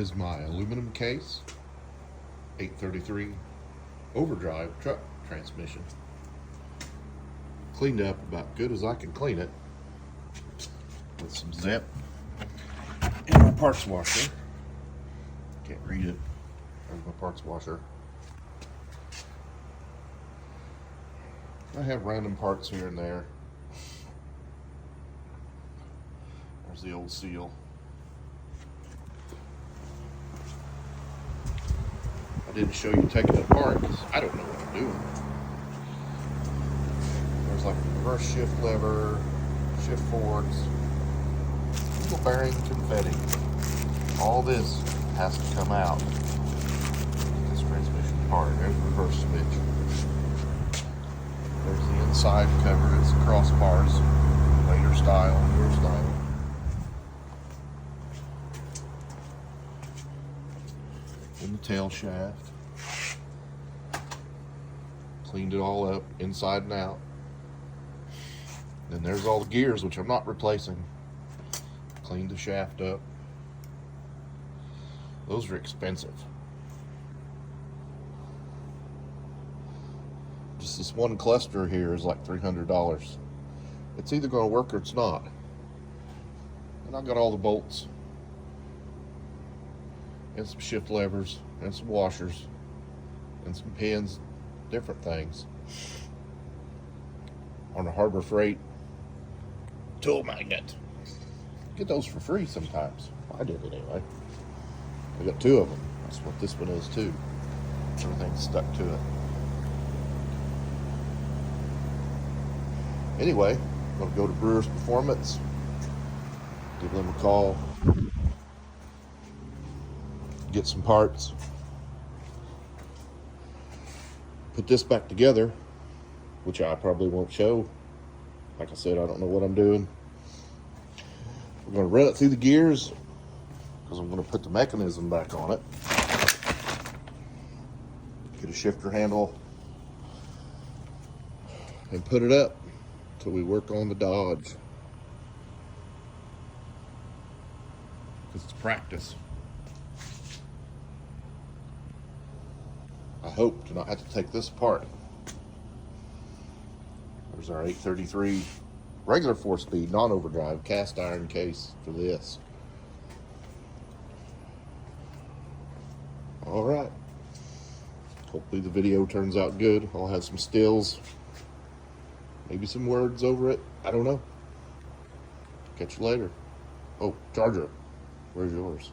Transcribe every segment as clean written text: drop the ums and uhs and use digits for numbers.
is my aluminum case, 833 overdrive truck transmission. Cleaned up about good as I can clean it with some Zip in my parts washer. Can't read it. There's my parts washer. I have random parts here and there. There's the old seal. I didn't show you taking it apart because I don't know what I'm doing. There's like a reverse shift lever, shift forks, wheel bearing confetti. All this has to come out. This transmission part. There's the reverse switch. There's the inside cover. It's crossbars, later style, newer style. In the tail shaft. Cleaned it all up, inside and out. Then there's all the gears, which I'm not replacing. Cleaned the shaft up. Those are expensive. Just this one cluster here is like $300. It's either going to work or it's not. And I got all the bolts and some shift levers and some washers and some pins, different things. On a Harbor Freight tool magnet. Get those for free sometimes. I did it anyway. I got 2 of them. That's what this one is too. Everything's stuck to it. Anyway, I'm going to go to Brewer's Performance, give them a call, get some parts, put this back together, which I probably won't show. Like I said, I don't know what I'm doing. We're going to run it through the gears because I'm going to put the mechanism back on it. Get a shifter handle and put it up till we work on the Dodge. Because it's practice. I hope to not have to take this apart. There's our 833 regular 4-speed non-overdrive cast iron case for this. All right. Hopefully the video turns out good. I'll have some stills, maybe some words over it. I don't know. Catch you later. Oh, charger. Where's yours?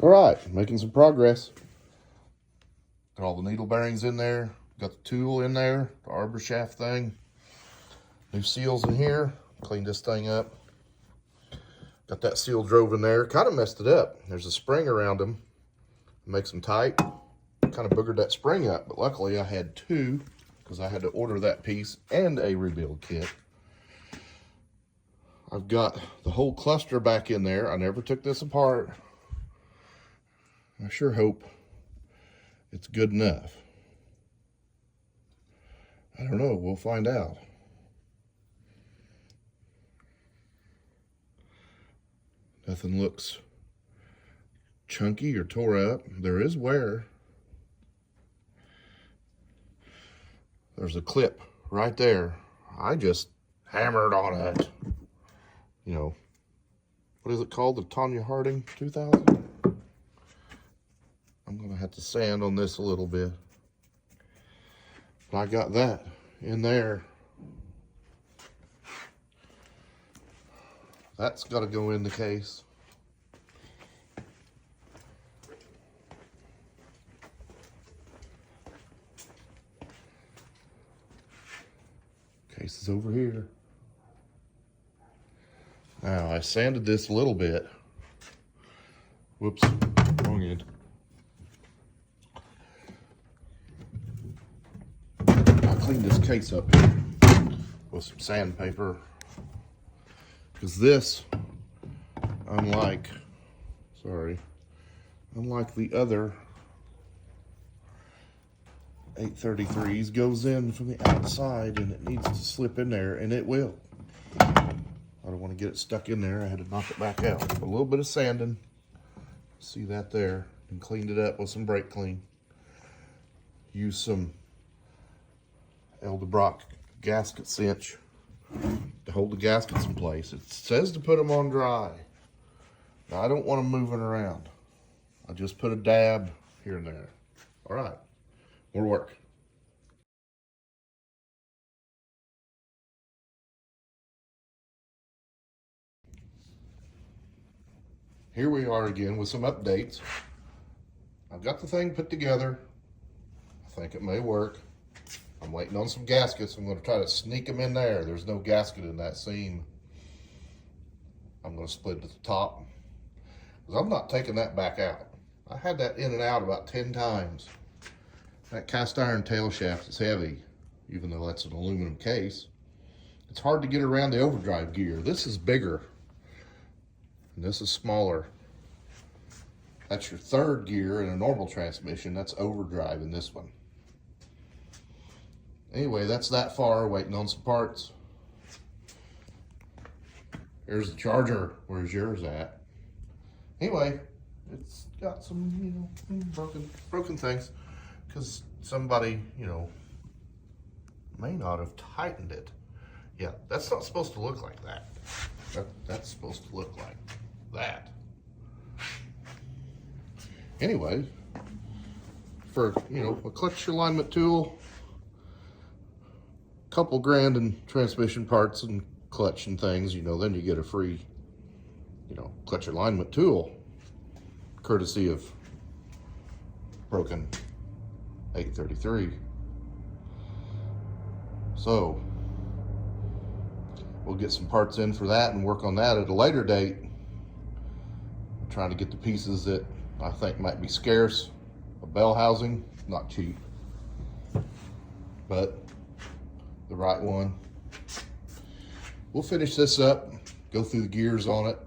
All right, making some progress. Got all the needle bearings in there. Got the tool in there, the arbor shaft thing. New seals in here. Cleaned this thing up. Got that seal drove in there. Kind of messed it up. There's a spring around them. Makes them tight. Kind of boogered that spring up, but luckily I had two because I had to order that piece and a rebuild kit. I've got the whole cluster back in there. I never took this apart. I sure hope it's good enough. I don't know, we'll find out. Nothing looks chunky or tore up. There is wear. There's a clip right there. I just hammered on it. You know, what is it called? The Tanya Harding 2000? I'm gonna have to sand on this a little bit. But I got that in there. That's gotta go in the case. Case is over here. Now, I sanded this a little bit. Whoops, wrong end. I cleaned this case up here with some sandpaper. Because this, unlike the other 833s, goes in from the outside and it needs to slip in there, and it will. I don't want to get it stuck in there. I had to knock it back out. A little bit of sanding. See that there? And cleaned it up with some brake clean. Use some Eldebrock gasket cinch to hold the gaskets in place. It says to put them on dry. Now, I don't want them moving around. I just put a dab here and there. All right, more work. Here we are again with some updates. I've got the thing put together. I think it may work. I'm waiting on some gaskets. I'm going to try to sneak them in there. There's no gasket in that seam. I'm going to split it at the top, because I'm not taking that back out. I had that in and out about 10 times. That cast iron tail shaft is heavy, even though that's an aluminum case. It's hard to get around the overdrive gear. This is bigger. And this is smaller. That's your third gear in a normal transmission. That's overdrive in this one. Anyway, that's that far, waiting on some parts. Here's the charger. Where's yours at? Anyway, it's got some, broken things, because somebody, may not have tightened it. Yeah, that's not supposed to look like that. That's supposed to look like that. Anyway, for, a clutch alignment tool, couple grand in transmission parts and clutch and things, then you get a free, clutch alignment tool, courtesy of broken 833. So we'll get some parts in for that and work on that at a later date. I'm trying to get the pieces that I think might be scarce. A bell housing, not cheap, but the right one. We'll finish this up, go through the gears on it,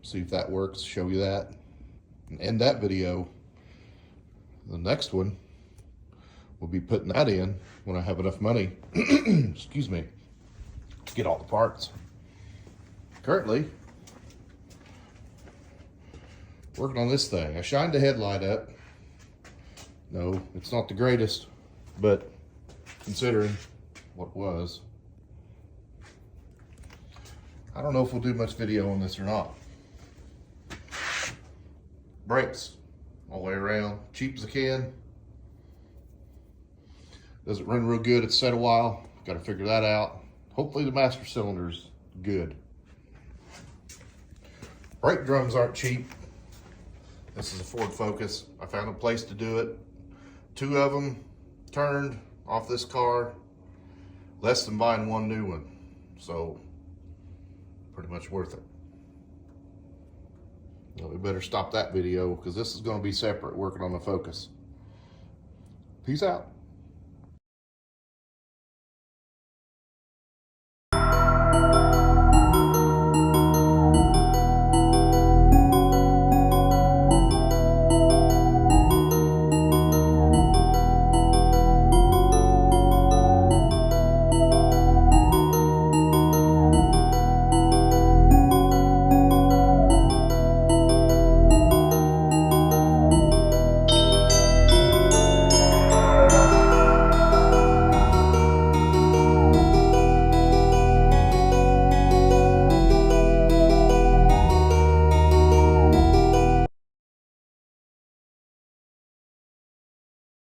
see if that works, show you that, and end that video. The next one, we'll be putting that in when I have enough money, excuse me, to get all the parts. Currently, working on this thing. I shined the headlight up. No, it's not the greatest, but considering what it was, I don't know if we'll do much video on this or not. Brakes all the way around, cheap as I can. Doesn't run real good, it's set a while. Got to figure that out. Hopefully the master cylinder's good. Brake drums aren't cheap. This is a Ford Focus. I found a place to do it. 2 of them turned off this car, less than buying 1 new one. So pretty much worth it. Well, we better stop that video because this is going to be separate, working on the Focus. Peace out.